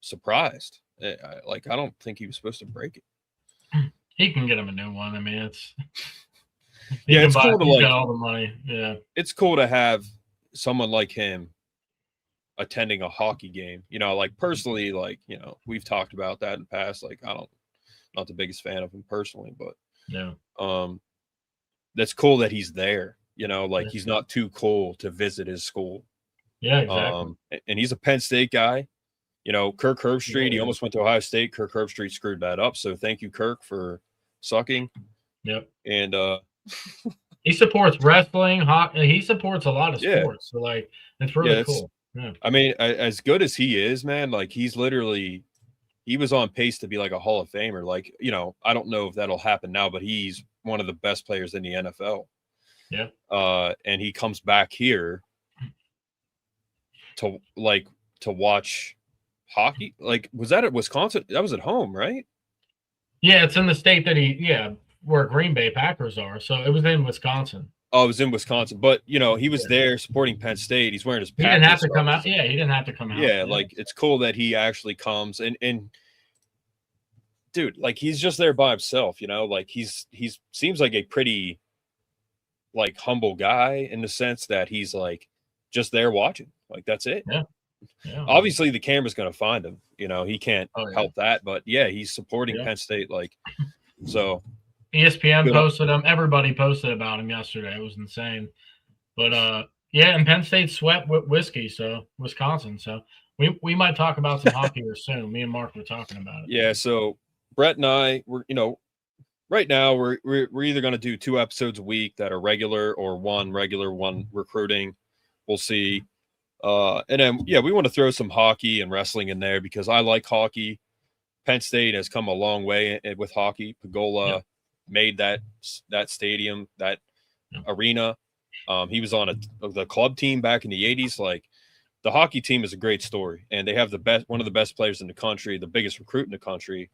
surprised. I don't think he was supposed to break it. He can get him a new one. I mean, it's it's cool to he's got all the money. Yeah, it's cool to have someone like him attending a hockey game. Like personally, like we've talked about that in the past. Like not the biggest fan of him personally, but yeah, that's cool that he's there. Like he's not too cool to visit his school. Yeah, exactly. And he's a Penn State guy. Kirk Herbstreit, he almost went to Ohio State. Kirk Herbstreit screwed that up. So thank you, Kirk, for sucking. Yep. And he supports wrestling, hockey. He supports a lot of sports. So like, it's really cool. Yeah. I mean, as good as he is, man, like he was on pace to be like a Hall of Famer. Like, I don't know if that'll happen now, but he's one of the best players in the NFL. Yeah. And he comes back here to watch hockey. Like, was that at Wisconsin? That was at home, right? Yeah, it's in the state that where Green Bay Packers are. So it was in Wisconsin. Oh, it was in Wisconsin, but he was there supporting Penn State. He's wearing his Packers. He didn't have to come out. Yeah, he didn't have to come out. Yeah, like it's cool that he actually comes and dude, like he's just there by himself, like he's seems like a pretty like humble guy in the sense that he's like just there watching. Like that's it. Yeah. Obviously the camera's going to find him, he can't help that, but yeah, he's supporting Penn State. Like, so ESPN posted him. Everybody posted about him yesterday. It was insane. But and Penn State swept whiskey, so Wisconsin. So we might talk about some hockey here soon. Me and Mark were talking about it. Yeah. So Brett and I, we're right now we're either going to do 2 episodes a week that are regular or one regular, one recruiting. We'll see. And then we want to throw some hockey and wrestling in there because I like hockey. Penn State has come a long way with hockey. Pagola made that stadium, that arena. He was on the club team back in the 80s. Like the hockey team is a great story, and they have one of the best players in the country, the biggest recruit in the country.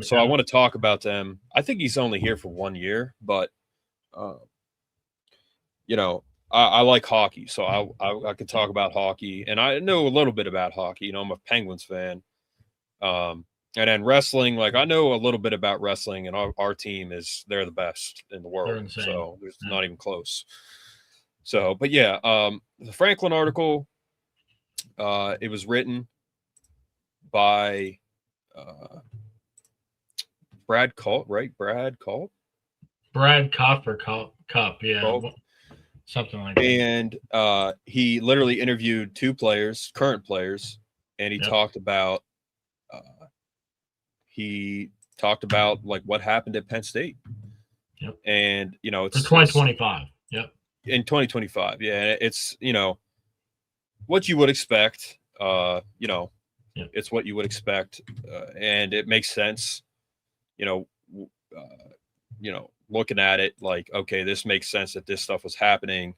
So I want to talk about them. I think he's only here for 1 year, but I like hockey, so I could talk about hockey, and I know a little bit about hockey. I'm a Penguins fan. And then wrestling, like I know a little bit about wrestling, and our team they're the best in the world. So there's not even close. So, but the Franklin article, it was written by Brad Culp, right? Brad Culp? Brad Cup or Cup, yeah. Culp. Something like that. And he literally interviewed 2 current players, and he talked about like what happened at Penn State. Yep. And it's 2025. Yep. In 2025. Yeah. It's what you would expect. It's what you would expect. And it makes sense. Looking at it like, okay, this makes sense that this stuff was happening.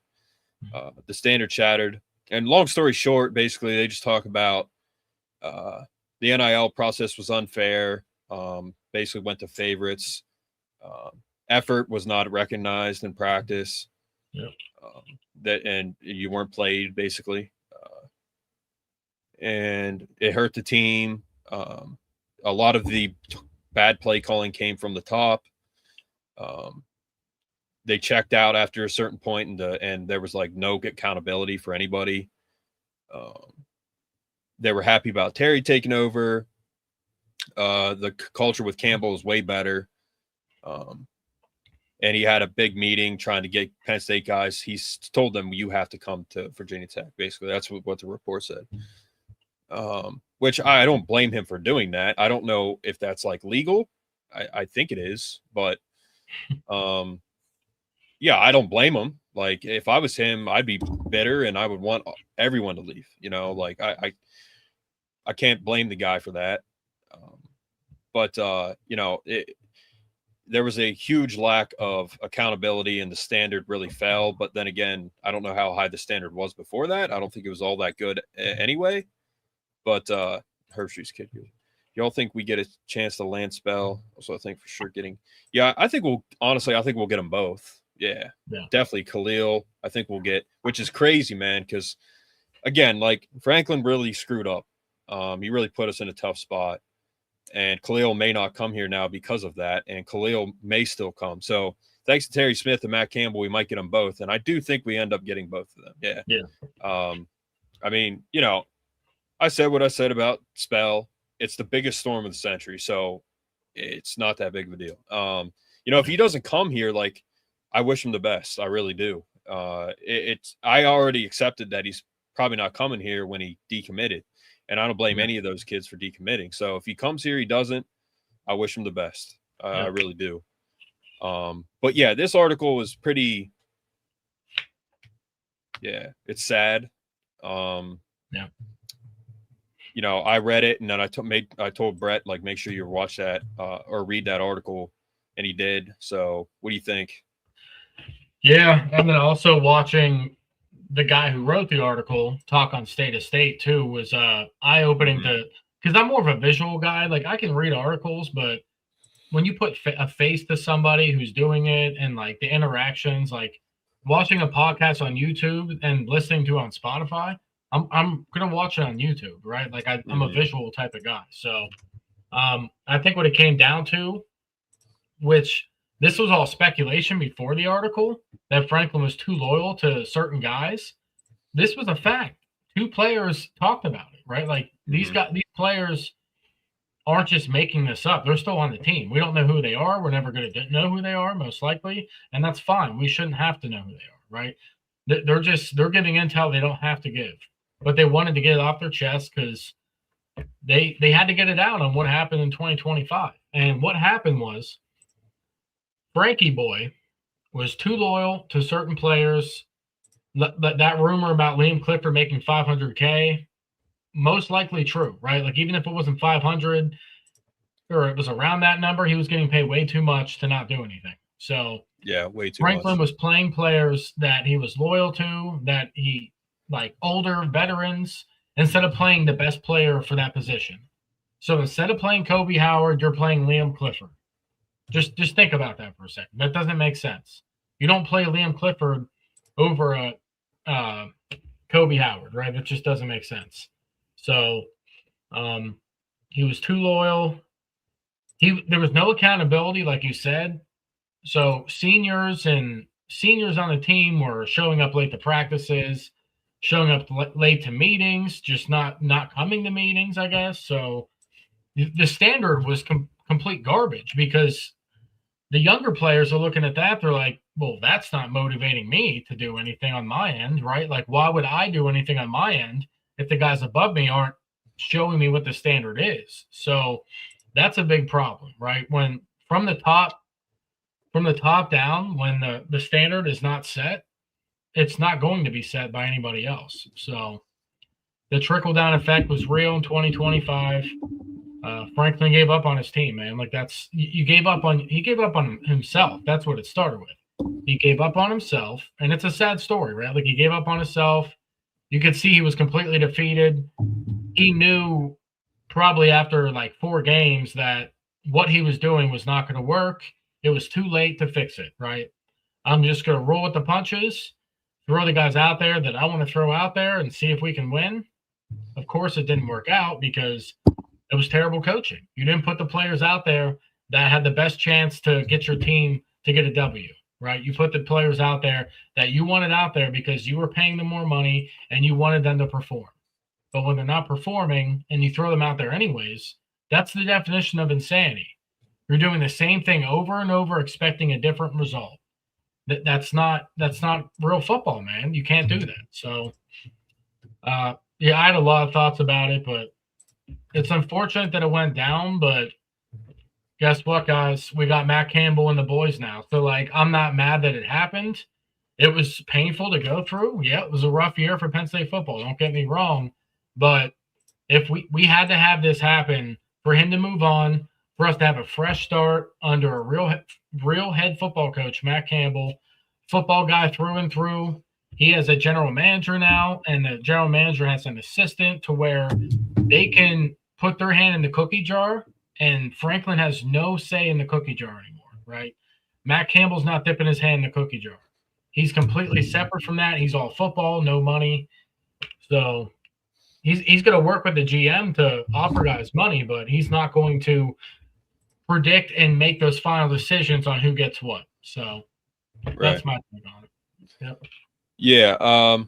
The standard shattered. And long story short, basically they just talk about the NIL process was unfair. Basically went to favorites. Effort was not recognized in practice. Yep. And you weren't played basically. And it hurt the team. A lot of the bad play calling came from the top. They checked out after a certain point, and there was like no accountability for anybody. They were happy about Terry taking over. The culture with Campbell is way better. And he had a big meeting trying to get Penn State guys. He's told them, you have to come to Virginia Tech. Basically, that's what the report said. Which I don't blame him for doing that. I don't know if that's like legal. I think it is, but I don't blame him. Like if I was him, I'd be bitter and I would want everyone to leave. Like I can't blame the guy for that. There was a huge lack of accountability and the standard really fell. But then again, I don't know how high the standard was before that. I don't think it was all that good anyway. But Hershey's kid, y'all think we get a chance to land spell? Also, I think for sure I think we'll get them both. Yeah. Definitely Khalil. I think we'll get, which is crazy, man. Because again, like Franklin really screwed up. He really put us in a tough spot. And Khalil may not come here now because of that, and Khalil may still come. So thanks to Terry Smith and Matt Campbell, we might get them both, and I do think we end up getting both of them. Yeah. I mean, I said what I said about Spell. It's the biggest storm of the century, so it's not that big of a deal. If he doesn't come here, like, I wish him the best. I really do. I already accepted that he's probably not coming here when he decommitted. And I don't blame any of those kids for decommitting. So if he comes here, he doesn't, I wish him the best. I really do. But yeah, this article was pretty, it's sad. I read it, and then I told Brett, like, make sure you watch that or read that article, and he did. So what do you think? Yeah, and then also watching the guy who wrote the article talk on State of State too was eye-opening because I'm more of a visual guy. Like, I can read articles, but when you put a face to somebody who's doing it and like the interactions, like watching a podcast on YouTube and listening to it on Spotify, I'm gonna watch it on YouTube, right? Like I'm a visual type of guy. So I think what it came down to, which this was all speculation before the article, that Franklin was too loyal to certain guys. This was a fact. 2 players talked about it, right? Like these players aren't just making this up. They're still on the team. We don't know who they are. We're never going to know who they are, most likely, and that's fine. We shouldn't have to know who they are, right? They're giving intel they don't have to give, but they wanted to get it off their chest because they had to get it out on what happened in 2025. And what happened was, Frankie Boy was too loyal to certain players. That rumor about Liam Clifford making $500K, most likely true, right? Like, even if it wasn't 500 or it was around that number, he was getting paid way too much to not do anything. So yeah, way too Franklin much. was playing players that he was loyal to, that he, like, older veterans, instead of playing the best player for that position. So instead of playing Kobe Howard, you're playing Liam Clifford. Just think about that for a second. That doesn't make sense. You don't play Liam Clifford over a Kobe Howard, right? That just doesn't make sense. So he was too loyal. There was no accountability, like you said. So seniors on the team were showing up late to practices, showing up late to meetings, just not coming to meetings, I guess. So the standard was complete garbage, because the younger players are looking at that. They're like, well, that's not motivating me to do anything on my end, right? Like, why would I do anything on my end if the guys above me aren't showing me what the standard is? So that's a big problem, right? When from the top down, when the standard is not set, it's not going to be set by anybody else. So the trickle-down effect was real in 2025. Franklin gave up on his team, man. Like, he gave up on himself. That's what it started with. He gave up on himself, and it's a sad story, right? Like, he gave up on himself. You could see he was completely defeated. He knew probably after like 4 games that what he was doing was not going to work. It was too late to fix it, right? I'm just going to roll with the punches, throw the guys out there that I want to throw out there, and see if we can win. Of course, it didn't work out because it was terrible coaching. You didn't put the players out there that had the best chance to get your team to get a W, right? You put the players out there that you wanted out there because you were paying them more money and you wanted them to perform. But when they're not performing and you throw them out there anyways, that's the definition of insanity. You're doing the same thing over and over, expecting a different result. That's not real football, man. You can't do that. So, I had a lot of thoughts about it, but it's unfortunate that it went down. But guess what, guys? We got Matt Campbell and the boys now. So, like, I'm not mad that it happened. It was painful to go through. Yeah, it was a rough year for Penn State football. Don't get me wrong. But if we had to have this happen for him to move on, for us to have a fresh start under a real head football coach, Matt Campbell, football guy through and through. He has a general manager now, and the general manager has an assistant to where they can put their hand in the cookie jar, and Franklin has no say in the cookie jar anymore, right? Matt Campbell's not dipping his hand in the cookie jar. He's completely separate from that. He's all football, no money. So he's going to work with the GM to offer guys money, but he's not going to predict and make those final decisions on who gets what. So that's my take on it. Yep. Yeah.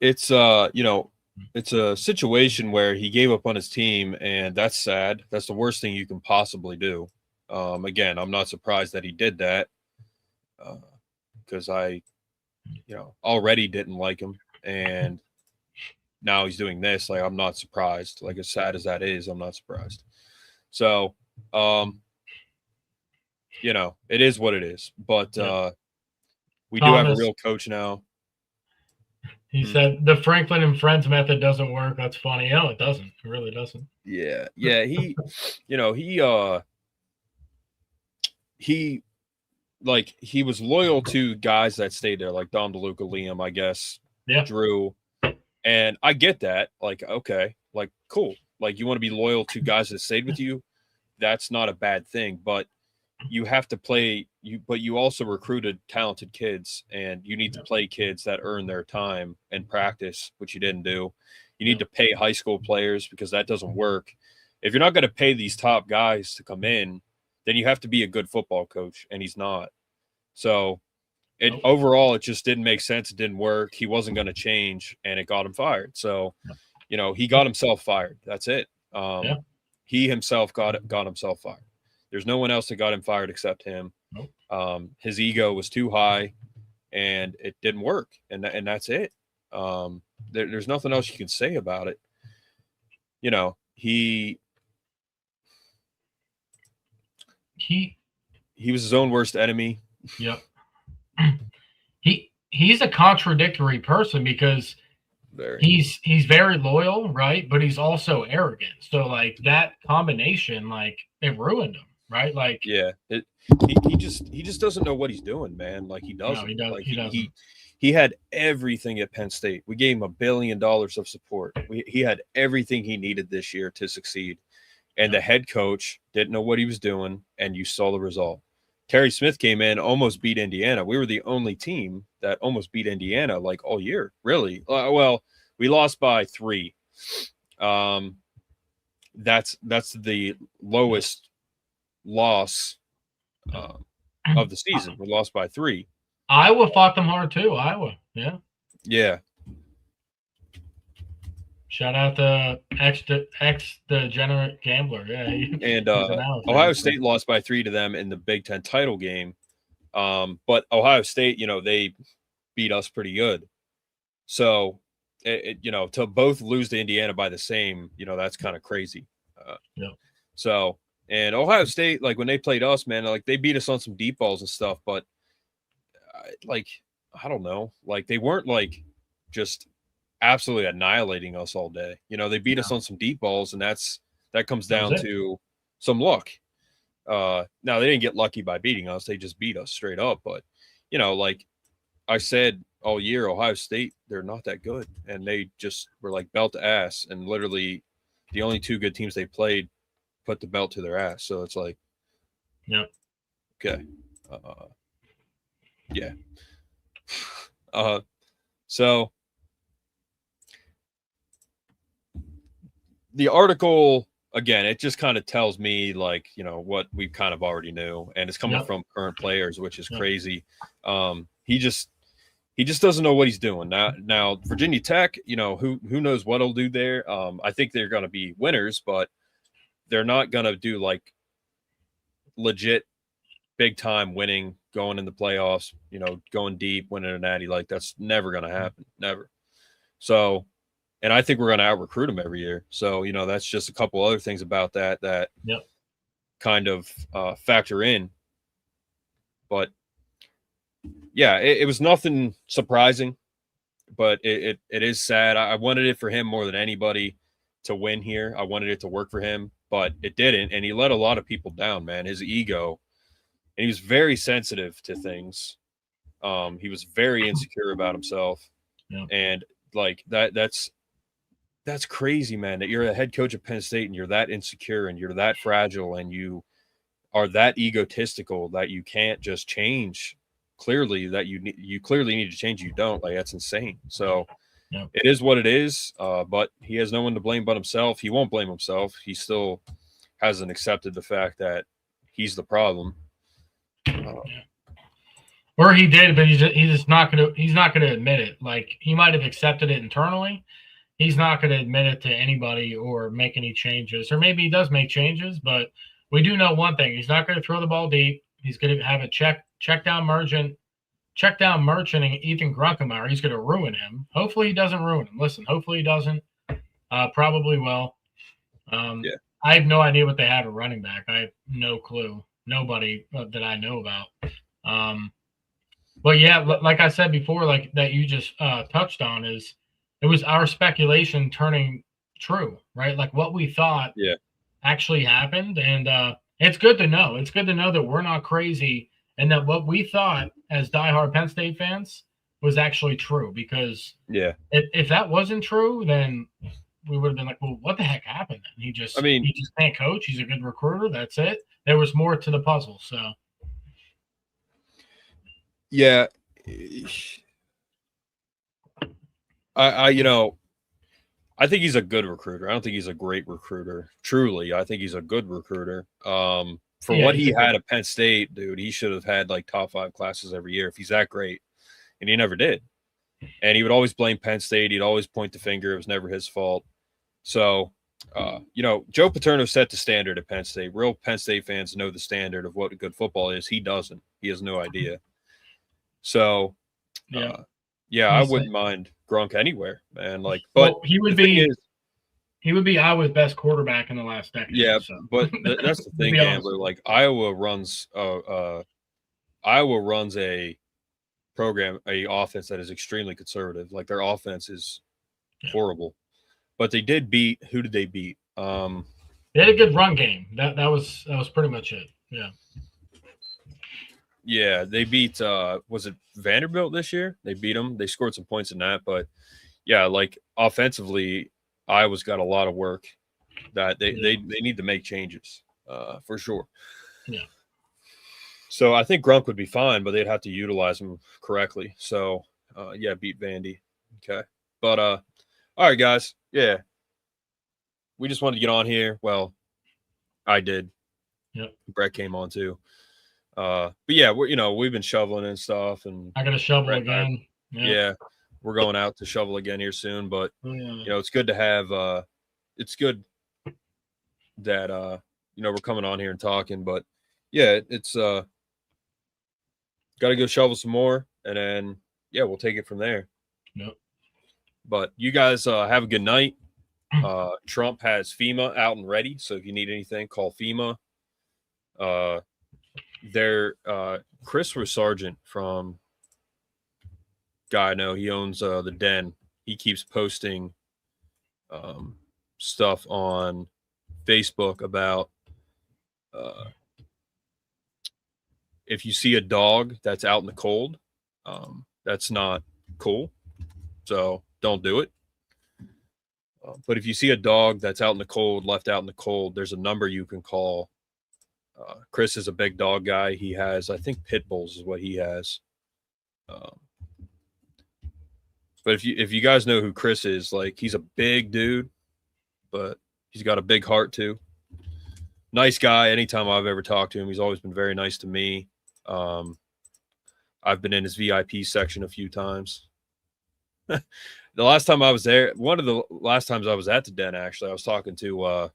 It's it's a situation where he gave up on his team, and that's sad. That's the worst thing you can possibly do. Again, I'm not surprised that he did that because I already didn't like him, and now he's doing this. Like, I'm not surprised. Like, as sad as that is, I'm not surprised. So, it is what it is. But we do have a real coach now. He said the Franklin and Friends method doesn't work. That's funny. No, it doesn't. It really doesn't. Yeah. He, he was loyal to guys that stayed there, like Dom DeLuca, Liam, I guess, Drew. And I get that. Like, okay, like, cool. Like, you want to be loyal to guys that stayed with you. That's not a bad thing, but you have to play but you also recruited talented kids, and you need to play kids that earn their time and practice, which you didn't do. You need to pay high school players because that doesn't work. If you're not going to pay these top guys to come in, then you have to be a good football coach, and he's not. So overall, it just didn't make sense. It didn't work. He wasn't going to change, and it got him fired. So, he got himself fired. That's it. He himself got himself fired. There's no one else that got him fired except him. His ego was too high, and it didn't work, and that's it. There's nothing else you can say about it. He was his own worst enemy. Yep. He's a contradictory person because he's very loyal, right? But he's also arrogant. So like that combination, like it ruined him, right? Like he just doesn't know what he's doing, man. Like he doesn't. No, he doesn't. He had everything at Penn State. We gave him $1 billion of support. He had everything he needed this year to succeed. And the head coach didn't know what he was doing, and you saw the result. Terry Smith came in, almost beat Indiana. We were the only team that almost beat Indiana like all year, really. Well, we lost by 3. That's the lowest loss of the season. We lost by 3. Iowa fought them hard too. Iowa, yeah. Shout out to ex degenerate gambler. Yeah, and Ohio State lost by 3 to them in the Big Ten title game. But Ohio State, they beat us pretty good. So, to both lose to Indiana by the same, that's kind of crazy. So, and Ohio State, like when they played us, man, like they beat us on some deep balls and stuff. But like, I don't know, like they weren't like just absolutely annihilating us all day. They beat us on some deep balls, and that comes down to some luck. Now they didn't get lucky by beating us. They just beat us straight up. But, like I said all year, Ohio State, they're not that good. And they just were like belt to ass. And literally the only 2 good teams they played put the belt to their ass. So it's like, okay. So the article, again, it just kind of tells me like, what we kind of already knew, and it's coming from current players, which is crazy. He just doesn't know what he's doing now. Virginia Tech, who knows what he'll do there. I think they're going to be winners, but they're not going to do like legit big time winning, going in the playoffs, going deep, winning a natty. Like that's never going to happen. Never. So, and I think we're going to out-recruit them every year. So, that's just a couple other things about that kind of factor in. But, yeah, it was nothing surprising, but it is sad. I wanted it for him more than anybody to win here. I wanted it to work for him, but it didn't, and he let a lot of people down, man. His ego, and he was very sensitive to things. He was very insecure about himself, and, like, that's crazy, man, that you're a head coach at Penn State and you're that insecure and you're that fragile and you are that egotistical that you can't just change clearly that you clearly need to change. You don't. Like, that's insane. So it is what it is. But he has no one to blame but himself. He won't blame himself. He still hasn't accepted the fact that he's the problem. Or he did, but he's just not gonna admit it. Like, he might have accepted it internally. He's not going to admit it to anybody or make any changes. Or maybe he does make changes, but we do know one thing: he's not going to throw the ball deep. He's going to have a check down Merchant and Ethan Grunkemeyer. He's going to ruin him. Hopefully he doesn't ruin him. Listen, hopefully he doesn't. Probably will. I have no idea what they have at running back. I have no clue. Nobody that I know about. But yeah, like I said before, like that you just touched on, is it was our speculation turning true, right? Like what we thought actually happened. And it's good to know. It's good to know that we're not crazy and that what we thought as diehard Penn State fans was actually true. Because if that wasn't true, then we would have been like, well, what the heck happened? And he just can't coach. He's a good recruiter. That's it. There was more to the puzzle. So. Yeah. I think he's a good recruiter. I don't think he's a great recruiter. Truly, I think he's a good recruiter. For what he had at Penn State, dude, he should have had like top 5 classes every year if he's that great. And he never did. And he would always blame Penn State. He'd always point the finger. It was never his fault. So, Joe Paterno set the standard at Penn State. Real Penn State fans know the standard of what good football is. He doesn't. He has no idea. So, I wouldn't mind Gronk anywhere, man. Like, but he would be Iowa's best quarterback in the last decade. Yeah, so. But that's the thing, Gambler. Like, Iowa runs a program, a offense that is extremely conservative. Like, their offense is horrible. But they did beat. Who did they beat? They had a good run game. That was pretty much it. Yeah. Yeah, they beat was it Vanderbilt this year? They beat them. They scored some points in that, but yeah, like offensively, Iowa's got a lot of work that they need to make changes for sure. Yeah. So I think Grunk would be fine, but they'd have to utilize him correctly. So beat Vandy. Okay. But all right, guys. Yeah. We just wanted to get on here. Well, I did. Yep. Brett came on too. But yeah, we've been shoveling and stuff, and I got to shovel again. Yeah, we're going out to shovel again here soon. But it's good to have. It's good that we're coming on here and talking. But yeah, it's got to go shovel some more, and then we'll take it from there. Yep. But you guys have a good night. Trump has FEMA out and ready, so if you need anything, call FEMA. Chris Sargent from guy I know, he owns the Den. He keeps posting stuff on Facebook about if you see a dog that's out in the cold, that's not cool. So don't do it. But if you see a dog that's out in the cold, left out in the cold, there's a number you can call. Chris is a big dog guy. He has, I think, pit bulls is what he has. But if you guys know who Chris is, like, he's a big dude, but he's got a big heart too. Nice guy. Anytime I've ever talked to him, he's always been very nice to me. I've been in his VIP section a few times. The last time I was there, one of the last times I was at the Den, actually, I was talking to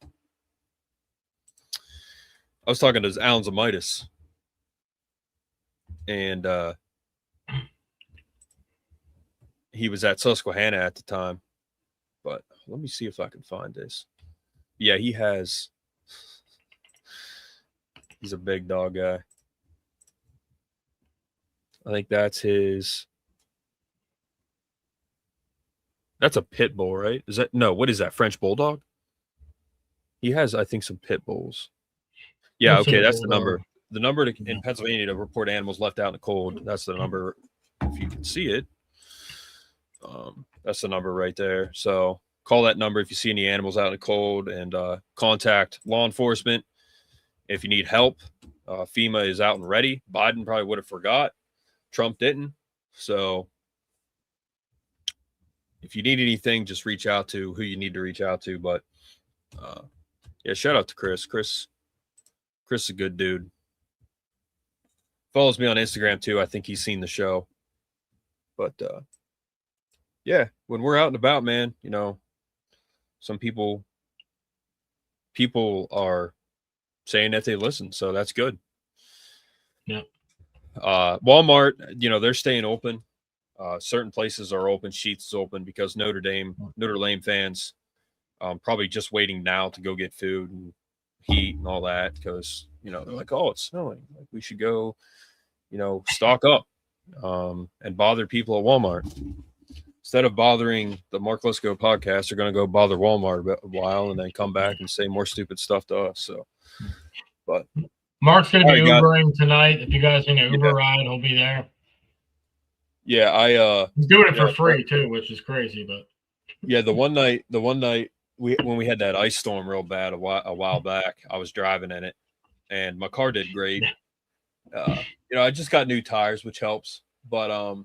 Alan Zamitis, and he was at Susquehanna at the time. But let me see if I can find this. Yeah, he's a big dog guy. I think that's a pit bull, right? What is that? French bulldog? He has, I think, some pit bulls. Yeah, okay, that's the number. The number in Pennsylvania to report animals left out in the cold. That's the number, if you can see it. That's the number right there. So call that number if you see any animals out in the cold, and contact law enforcement if you need help. FEMA is out and ready. Biden probably would have forgot. Trump didn't. So if you need anything, just reach out to who you need to reach out to. But yeah, shout out to Chris. Chris is a good dude. Follows me on Instagram too. I think he's seen the show. But yeah, when we're out and about, man, you know, some people are saying that they listen, so that's good. Yeah. Walmart, you know, they're staying open. Certain places are open. Sheetz is open because Notre Dame fans probably just waiting now to go get food and heat and all that because, you know, they're like, oh, it's snowing. Like we should go, you know, stock up and bother people at Walmart. Instead of bothering the Mark Lesko podcast, they're going to go bother Walmart a while and then come back and say more stupid stuff to us. So, but Mark's going to be Ubering tonight. If you guys need an Uber ride, he'll be there. Yeah, he's doing it for free too, which is crazy. But yeah, the one night when we had that ice storm real bad a while back, I was driving in it, and my car did great. You know, I just got new tires, which helps. But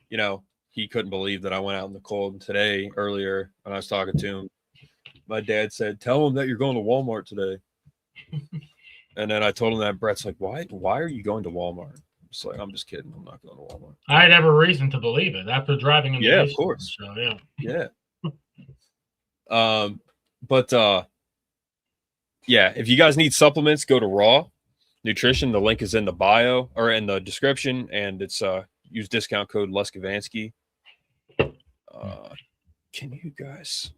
you know, he couldn't believe that I went out in the cold. And today, earlier when I was talking to him, my dad said, "Tell him that you're going to Walmart today." And then I told him that. Brett's like, "Why are you going to Walmart?" It's like, I'm just kidding. I'm not going to Walmart. I had every reason to believe it after driving in the of course. So, yeah. Yeah. But yeah, if you guys need supplements, go to Raw Nutrition. The link is in the bio or in the description, and it's use discount code Leskovansky. Can you guys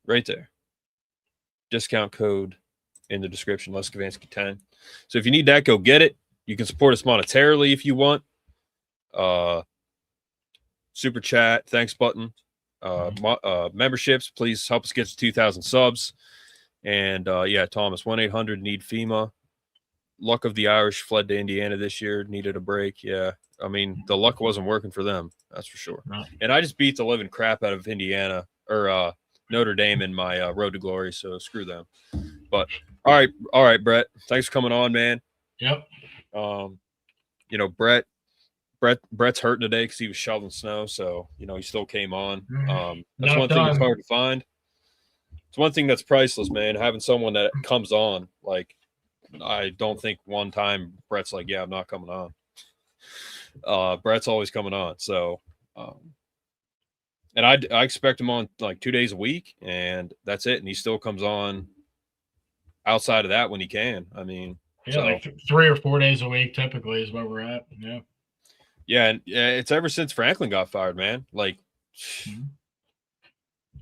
right there? Discount code in the description, Leskovansky 10. So if you need that, go get it. You can support us monetarily if you want. Super chat, thanks button. Memberships, please help us get to 2,000 subs. And yeah, Thomas, 1-800-NEED FEMA. Luck of the Irish fled to Indiana this year, needed a break. Yeah, I mean, the luck wasn't working for them, that's for sure. No. And I just beat the living crap out of Indiana or Notre Dame in my road to glory, so screw them. But all right, Brett, thanks for coming on, man. Yep. You know, Brett's hurting today because he was shoveling snow, so you know he still came on. That's one thing that's hard to find. It's one thing that's priceless, man. Having someone that comes on, like, I don't think one time Brett's like, yeah, I'm not coming on. Brett's always coming on. So, and I expect him on like 2 days a week, and that's it. And he still comes on outside of that when he can. I mean, yeah, like 3 or 4 days a week typically is where we're at. Yeah. Yeah, and it's ever since Franklin got fired, man. Like,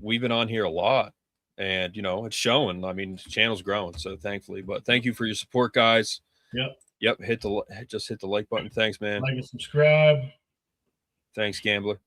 we've been on here a lot, and you know it's showing. I mean, the channel's growing, so thankfully. But thank you for your support, guys. Yep. Just hit the like button. Thanks, man. Like and subscribe. Thanks, Gambler.